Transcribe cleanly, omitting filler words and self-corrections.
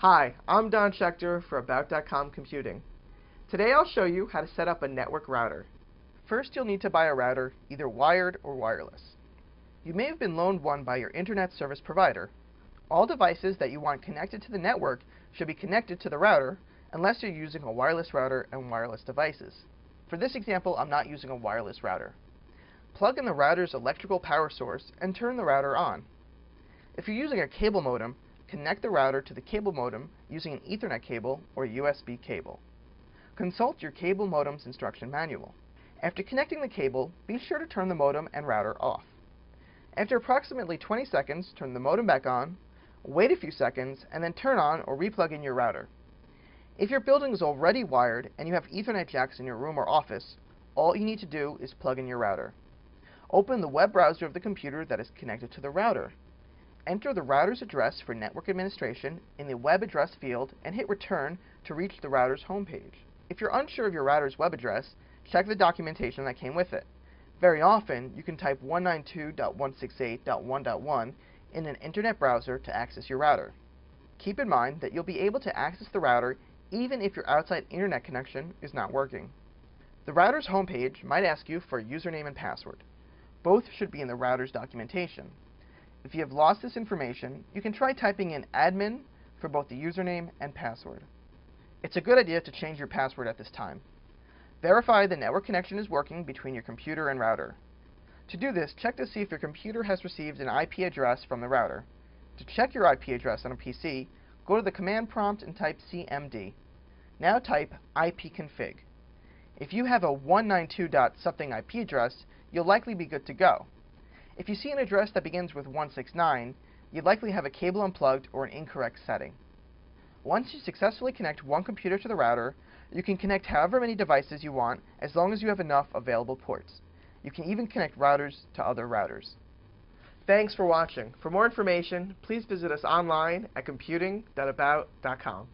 Hi, I'm Don Schechter for About.com Computing. Today I'll show you how to set up a network router. First, you'll need to buy a router, either wired or wireless. You may have been loaned one by your internet service provider. All devices that you want connected to the network should be connected to the router unless you're using a wireless router and wireless devices. For this example, I'm not using a wireless router. Plug in the router's electrical power source and turn the router on. If you're using a cable modem, connect the router to the cable modem using an Ethernet cable or USB cable. Consult your cable modem's instruction manual. After connecting the cable, be sure to turn the modem and router off. After approximately 20 seconds, turn the modem back on, wait a few seconds, and then turn on or replug in your router. If your building is already wired and you have Ethernet jacks in your room or office, all you need to do is plug in your router. Open the web browser of the computer that is connected to the router. Enter the router's address for network administration in the web address field and hit return to reach the router's homepage. If you're unsure of your router's web address, check the documentation that came with it. Very often, you can type 192.168.1.1 in an internet browser to access your router. Keep in mind that you'll be able to access the router even if your outside internet connection is not working. The router's homepage might ask you for a username and password. Both should be in the router's documentation. If you have lost this information, you can try typing in admin for both the username and password. It's a good idea to change your password at this time. Verify the network connection is working between your computer and router. To do this, check to see if your computer has received an IP address from the router. To check your IP address on a PC, go to the command prompt and type CMD. Now type ipconfig. If you have a 192.something IP address, you'll likely be good to go. If you see an address that begins with 169, you'd likely have a cable unplugged or an incorrect setting. Once you successfully connect one computer to the router, you can connect however many devices you want as long as you have enough available ports. You can even connect routers to other routers. Thanks for watching. For more information, please visit us online at computing.about.com.